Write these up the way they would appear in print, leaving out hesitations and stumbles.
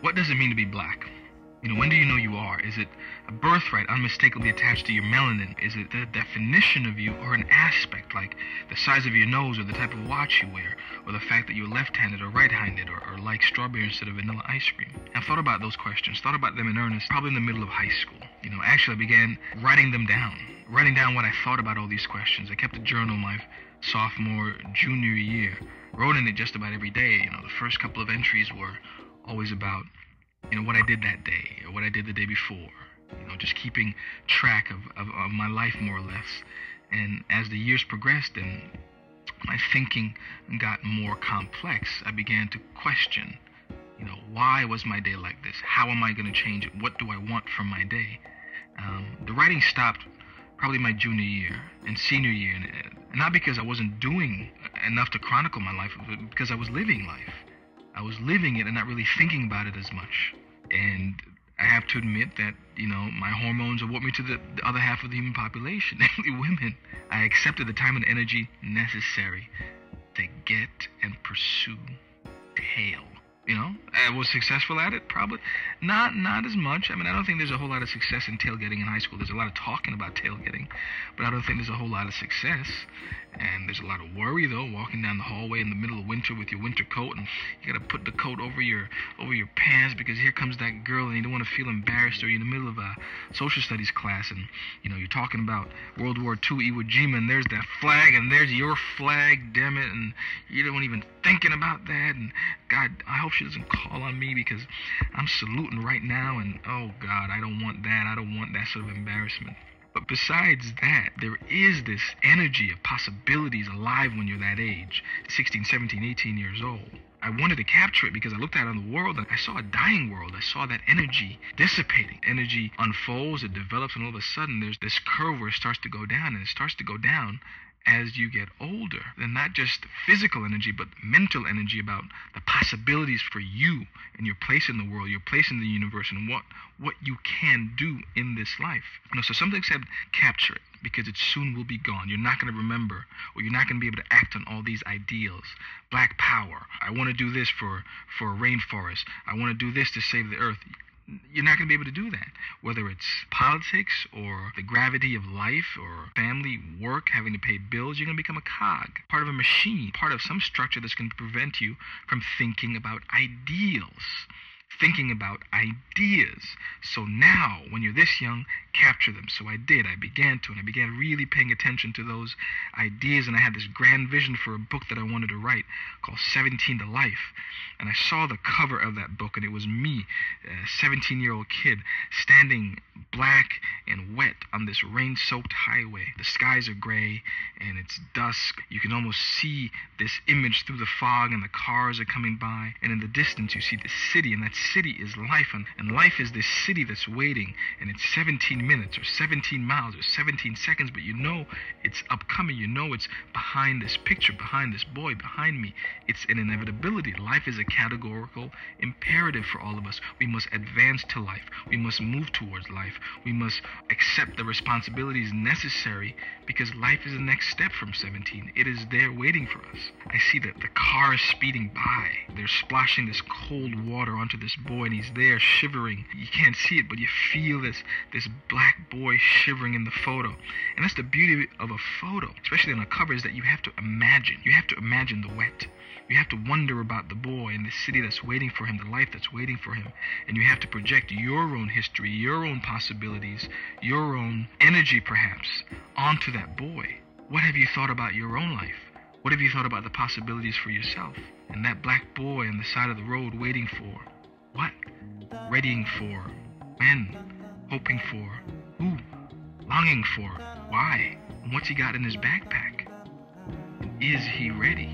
What does it mean to be black? When do you know you are? Is it a birthright unmistakably attached to your melanin? Is it the definition of you, or an aspect like the size of your nose or the type of watch you wear, or the fact that you're left-handed or right-handed, or like strawberry instead of vanilla ice cream? I've thought about those questions, thought about them in earnest, probably in the middle of high school. Actually I began writing them down, writing down what I thought about all these questions. I kept a journal my sophomore, junior year, wrote in it just about every day. The first couple of entries were always about what I did that day or what I did the day before, just keeping track of my life more or less. And as the years progressed and my thinking got more complex, I began to question, why was my day like this? How am I going to change it? What do I want from my day? The writing stopped probably my junior year and senior year, and not because I wasn't doing enough to chronicle my life, but because I was living life. I was living it and not really thinking about it as much. And I have to admit that, my hormones warped me to the other half of the human population, namely women. I accepted the time and energy necessary to get and pursue tail. I was successful at it, probably. Not as much. I don't think there's a whole lot of success in tailgating in high school. There's a lot of talking about tailgating, but I don't think there's a whole lot of success. And there's a lot of worry, though, walking down the hallway in the middle of winter with your winter coat, and you gotta put the coat over your pants because here comes that girl, and you don't want to feel embarrassed, or you're in the middle of a social studies class, and you're talking about World War II, Iwo Jima, and there's that flag, and there's your flag, damn it, and you don't even thinking about that, and God, I hope she doesn't call on me because I'm saluting right now, and oh God, I don't want that. I don't want that sort of embarrassment. But besides that, there is this energy of possibilities alive when you're that age, 16, 17, 18 years old. I wanted to capture it because I looked out on the world and I saw a dying world. I saw that energy dissipating. Energy unfolds, it develops, and all of a sudden there's this curve where it starts to go down, and it starts to go down as you get older. And not just physical energy, but mental energy about the possibilities for you and your place in the world, your place in the universe, and what you can do in this life. So something said, capture it, because it soon will be gone. You're not going to remember, or you're not going to be able to act on all these ideals. Black power. I want to do this for a rainforest. I want to do this to save the earth. You're not going to be able to do that. Whether it's politics or the gravity of life or family, work, having to pay bills, you're going to become a cog, part of a machine, part of some structure that's going to prevent you from thinking about ideals, thinking about ideas. So now, when you're this young, capture them. So I did. I began to, and I began really paying attention to those ideas, and I had this grand vision for a book that I wanted to write called 17 to Life. And I saw the cover of that book, and it was me, a 17-year-old kid, standing black and wet on this rain-soaked highway. The skies are gray, and it's dusk. You can almost see this image through the fog, and the cars are coming by. And in the distance, you see the city, and that city is life. And life is this city that's waiting, and it's 17 minutes, or 17 miles, or 17 seconds, but it's upcoming. It's behind this picture, behind this boy, behind me. It's an inevitability. Life is a categorical imperative for all of us. We must advance to life. We must move towards life. We must accept the responsibilities necessary, because life is the next step from 17. It is there waiting for us. I see that the car is speeding by. They're splashing this cold water onto this boy, and he's there shivering. You can't see it, but you feel this black boy shivering in the photo. And that's the beauty of a photo, especially on a cover, is that you have to imagine. You have to imagine the wet. You have to wonder about the boy and the city that's waiting for him, the life that's waiting for him. And you have to project your own history, your own possibilities, your own energy perhaps, onto that boy. What have you thought about your own life? What have you thought about the possibilities for yourself? And that black boy on the side of the road waiting for what? Readying for when? Hoping for who? Longing for why? And what's he got in his backpack? Is he ready?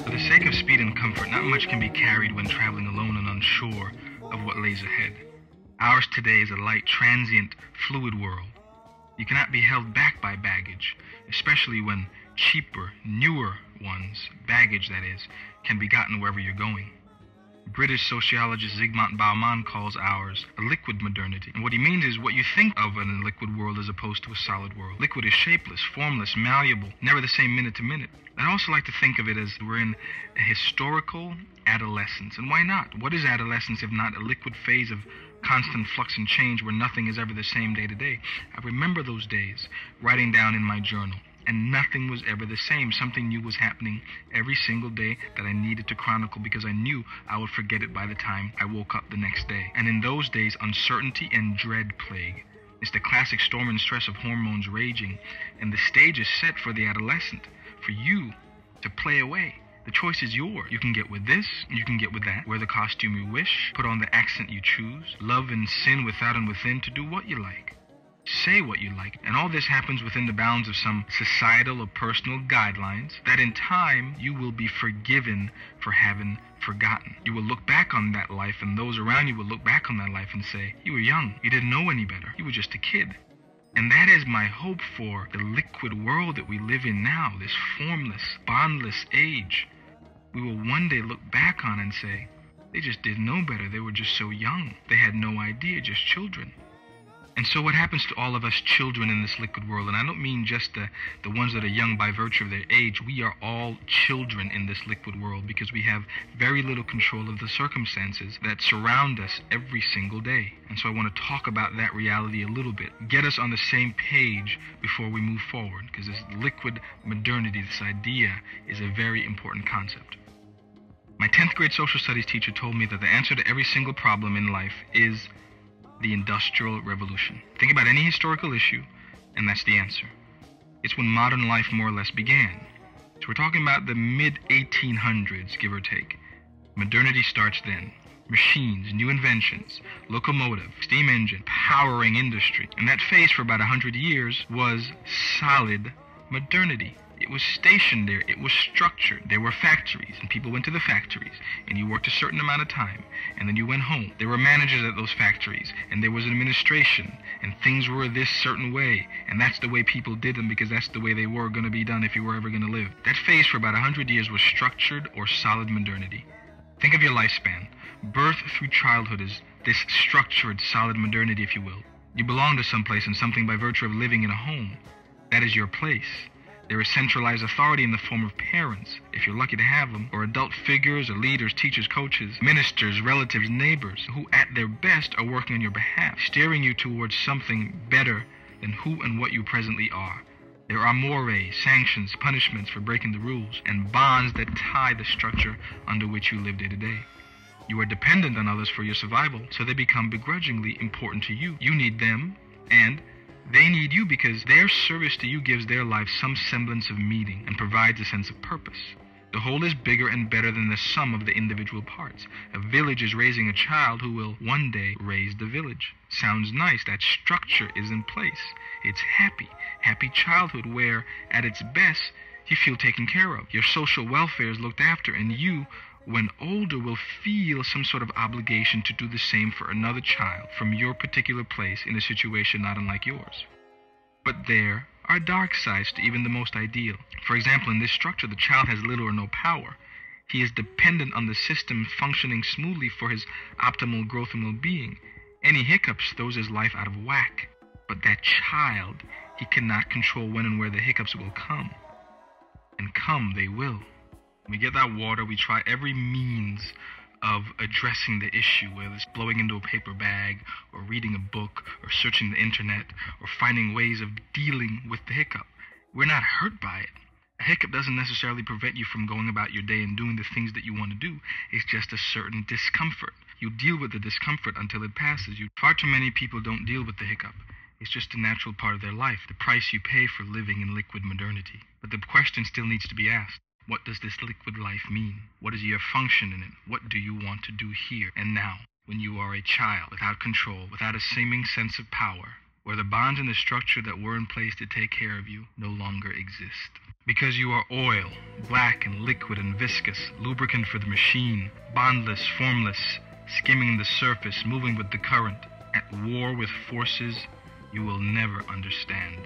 For the sake of speed and comfort, not much can be carried when traveling alone and unsure of what lays ahead. Ours today is a light, transient, fluid world. You cannot be held back by baggage, especially when cheaper, newer ones, baggage that is, can be gotten wherever you're going. British sociologist Zygmunt Bauman calls ours a liquid modernity. And what he means is what you think of in a liquid world as opposed to a solid world. Liquid is shapeless, formless, malleable, never the same minute to minute. I also like to think of it as we're in a historical adolescence. And why not? What is adolescence if not a liquid phase of constant flux and change where nothing is ever the same day to day? I remember those days, writing down in my journal, and nothing was ever the same. Something new was happening every single day that I needed to chronicle because I knew I would forget it by the time I woke up the next day. And in those days, uncertainty and dread plague. It's the classic storm and stress of hormones raging, and the stage is set for the adolescent, for you to play away. The choice is yours. You can get with this, you can get with that, wear the costume you wish, put on the accent you choose, love and sin without and within to do what you like. Say what you like, and all this happens within the bounds of some societal or personal guidelines that in time you will be forgiven for having forgotten. You will look back on that life, and those around you will look back on that life and say, you were young, you didn't know any better, you were just a kid. And that is my hope for the liquid world that we live in now, this formless, bondless age. We will one day look back on and say, they just didn't know better, they were just so young, they had no idea, just children. And so what happens to all of us children in this liquid world, and I don't mean just the ones that are young by virtue of their age, we are all children in this liquid world because we have very little control of the circumstances that surround us every single day. And so I want to talk about that reality a little bit, get us on the same page before we move forward, because this liquid modernity, this idea, is a very important concept. My 10th grade social studies teacher told me that the answer to every single problem in life is the Industrial Revolution. Think about any historical issue, and that's the answer. It's when modern life more or less began. So we're talking about the mid-1800s, give or take. Modernity starts then. Machines, new inventions, locomotive, steam engine, powering industry. And that phase for about 100 years was solid modernity. It was stationed there. It was structured. There were factories, and people went to the factories, and you worked a certain amount of time, and then you went home. There were managers at those factories, and there was an administration, and things were this certain way, and that's the way people did them because that's the way they were going to be done if you were ever going to live. That phase for about 100 years was structured or solid modernity. Think of your lifespan. Birth through childhood is this structured, solid modernity, if you will. You belong to someplace and something by virtue of living in a home. That is your place. There is centralized authority in the form of parents, if you're lucky to have them, or adult figures, or leaders, teachers, coaches, ministers, relatives, neighbors, who at their best are working on your behalf, steering you towards something better than who and what you presently are. There are mores, sanctions, punishments for breaking the rules, and bonds that tie the structure under which you live day to day. You are dependent on others for your survival, so they become begrudgingly important to you. You need them, and they need you because their service to you gives their life some semblance of meaning and provides a sense of purpose. The whole is bigger and better than the sum of the individual parts. A village is raising a child who will one day raise the village. Sounds nice. That structure is in place. It's happy childhood where, at its best, you feel taken care of. Your social welfare is looked after, and you, when older, will feel some sort of obligation to do the same for another child from your particular place in a situation not unlike yours. But there are dark sides to even the most ideal. For example, in this structure, the child has little or no power. He is dependent on the system functioning smoothly for his optimal growth and well-being. Any hiccups throws his life out of whack. But that child, he cannot control when and where the hiccups will come. And come they will. When we get that water, we try every means of addressing the issue, whether it's blowing into a paper bag, or reading a book, or searching the internet, or finding ways of dealing with the hiccup. We're not hurt by it. A hiccup doesn't necessarily prevent you from going about your day and doing the things that you want to do. It's just a certain discomfort. You deal with the discomfort until it passes you. Far too many people don't deal with the hiccup. It's just a natural part of their life, the price you pay for living in liquid modernity. But the question still needs to be asked. What does this liquid life mean? What is your function in it? What do you want to do here and now, when you are a child, without control, without a seeming sense of power, where the bonds in the structure that were in place to take care of you no longer exist? Because you are oil, black and liquid and viscous, lubricant for the machine, bondless, formless, skimming the surface, moving with the current, at war with forces you will never understand.